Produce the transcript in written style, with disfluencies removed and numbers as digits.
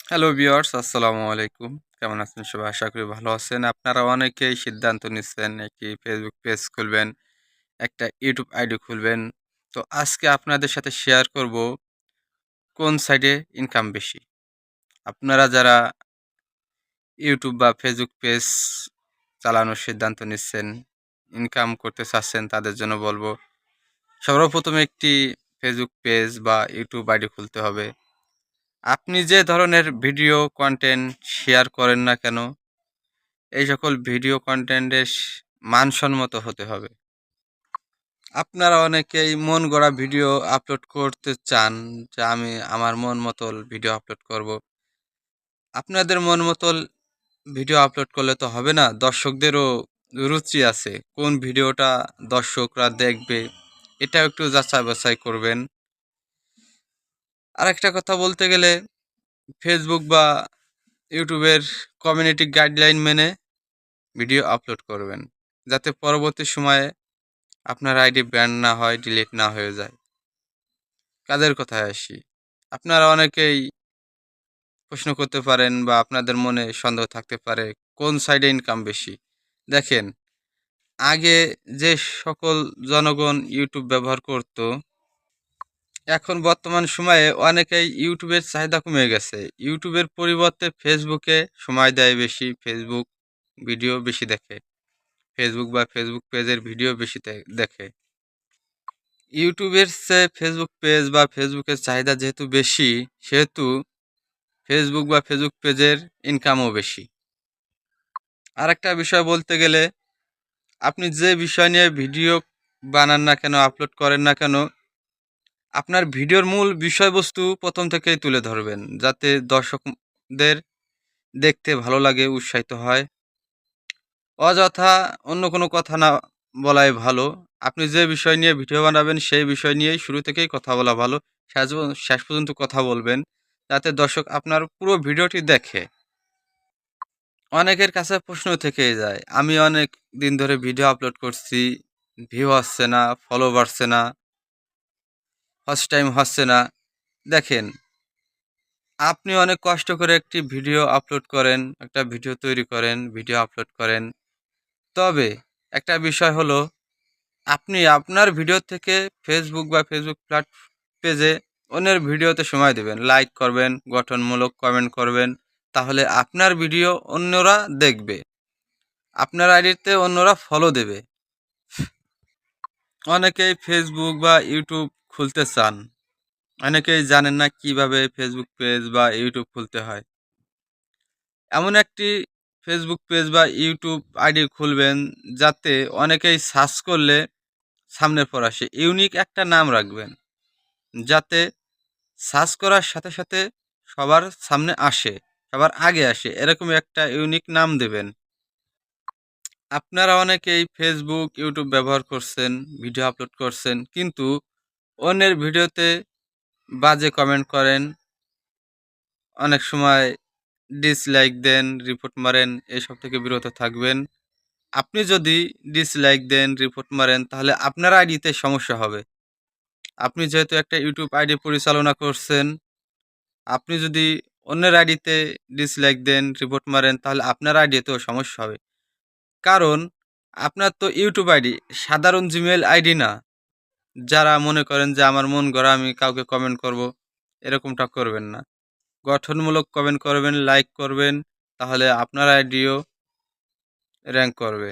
Hello viewers, আসসালামু আলাইকুম। কেমন আছেন সবাই? আশা করি ভালো আছেন। আপনারা অনেকেই সিদ্ধান্ত নিচ্ছেন একটি ফেসবুক পেজ খুলবেন, একটা ইউটিউব আইডি খুলবেন। তো আজকে আপনাদের সাথে শেয়ার করব কোন সাইডে ইনকাম বেশি। আপনারা যারা ইউটিউব বা ফেসবুক পেজ চালানোর সিদ্ধান্ত নিচ্ছেন, ইনকাম করতে চাচ্ছেন তাদের জন্য বলবো, সর্বপ্রথমে একটি ফেসবুক পেজ বা ইউটিউব আইডি খুলতে হবে। আপনি যে ধরনের ভিডিও কনটেন্ট শেয়ার করেন না কেন, এই সকল ভিডিও কনটেন্টের মানসম্মত হতে হবে। আপনারা অনেকেই মন গড়া ভিডিও আপলোড করতে চান যে আমি আমার মন মতো ভিডিও আপলোড করব। আপনাদের মন মতো ভিডিও আপলোড করলে তো হবে না, দর্শকদেরও রুচি আছে। কোন ভিডিওটা দর্শকরা দেখবে এটাও একটু যাচাই বাছাই করবেন। আরেকটা কথা বলতে গেলে ফেসবুক বা ইউটিউবের কমিউনিটি গাইডলাইন মেনে ভিডিও আপলোড করবেন, যাতে পরবর্তী সময়ে আপনার আইডি ব্যান না হয়, ডিলিট না হয়ে যায়। কাজের কথায় আসি। আপনারা অনেকেই প্রশ্ন করতে পারেন বা আপনাদের মনে সন্দেহ থাকতে পারে কোন সাইডে ইনকাম বেশি। দেখেন, আগে যে সকল জনগণ ইউটিউব ব্যবহার করত, এখন বর্তমান সময়ে অনেকেই ইউটিউবের চাহিদা কমে গেছে। ইউটিউবের পরিবর্তে ফেসবুকে সময় দেয় বেশি, ফেসবুক ভিডিও বেশি দেখে। ফেসবুক বা ফেসবুক পেজের ভিডিও বেশি দেখে। ইউটিউবের চেয়ে ফেসবুক পেজ বা ফেসবুকের চাহিদা যেহেতু বেশি, সেহেতু ফেসবুক বা ফেসবুক পেজের ইনকামও বেশি। আরেকটা বিষয় বলতে গেলে, আপনি যে বিষয় নিয়ে ভিডিও বানান না কেন, আপলোড করেন না কেন, আপনার ভিডিওর মূল বিষয়বস্তু প্রথম থেকেই তুলে ধরবেন, যাতে দর্শকদের দেখতে ভালো লাগে, উৎসাহিত হয়। অযথা অন্য কোনো কথা না বলাই ভালো। আপনি যে বিষয় নিয়ে ভিডিও বানাবেন সেই বিষয় নিয়েই শুরু থেকেই কথা বলা ভালো। শেষ পর্যন্ত কথা বলবেন, যাতে দর্শক আপনার পুরো ভিডিওটি দেখে। অনেকের কাছে প্রশ্ন থেকেই যায়, আমি অনেক দিন ধরে ভিডিও আপলোড করছি, ভিউ আসছে না, ফলো বাড়ছে না, ওয়াচ টাইম হচ্ছে না। দেখেন, আপনি অনেক কষ্ট করে একটি ভিডিও আপলোড করেন, একটা ভিডিও তৈরি করেন, ভিডিও আপলোড করেন। তবে একটা বিষয় হলো, আপনি আপনার ভিডিও থেকে ফেসবুক বা ফেসবুক পেজে অন্যের ভিডিওতে সময় দেবেন, লাইক করবেন, গঠনমূলক কমেন্ট করবেন। তাহলে আপনার ভিডিও অন্যরা দেখবে, আপনার আইডিতে অন্যরা ফলো দেবে। অনেকেই ফেসবুক বা ইউটিউব খুলতে চান, অনেকেই জানেন না কিভাবে ফেসবুক পেজ বা ইউটিউব খুলতে হয়। এমন একটি ফেসবুক পেজ বা ইউটিউব আইডি খুলবেন, যাতে অনেকেই সার্চ করলে সামনের পর আসে। ইউনিক একটা নাম রাখবেন, যাতে সার্চ করার সাথে সাথে সবার সামনে আসে, সবার আগে আসে। এরকমই একটা ইউনিক নাম দেবেন। আপনারা অনেকেই ফেসবুক, ইউটিউব ব্যবহার করছেন, ভিডিও আপলোড করছেন, কিন্তু অন্যের ভিডিওতে বাজে কমেন্ট করেন, অনেক সময় ডিসলাইক দেন, রিপোর্ট মারেন। এসব থেকে বিরত থাকবেন। আপনি যদি ডিসলাইক দেন, রিপোর্ট মারেন, তাহলে আপনার আইডিতে সমস্যা হবে। আপনি যেহেতু একটা ইউটিউব আইডি পরিচালনা করছেন, আপনি যদি অন্যের আইডিতে ডিসলাইক দেন, রিপোর্ট মারেন, তাহলে আপনার আইডিতেও সমস্যা হবে। কারণ আপনার তো ইউটিউব আইডি সাধারণ জিমেইল আইডি না। যারা মনে করেন যে আমার মন গড়া আমি কাউকে কমেন্ট করব, এরকমটা করবেন না। গঠনমূলক কমেন্ট করবেন, লাইক করবেন, তাহলে আপনার আইডিও র‍্যাংক করবে।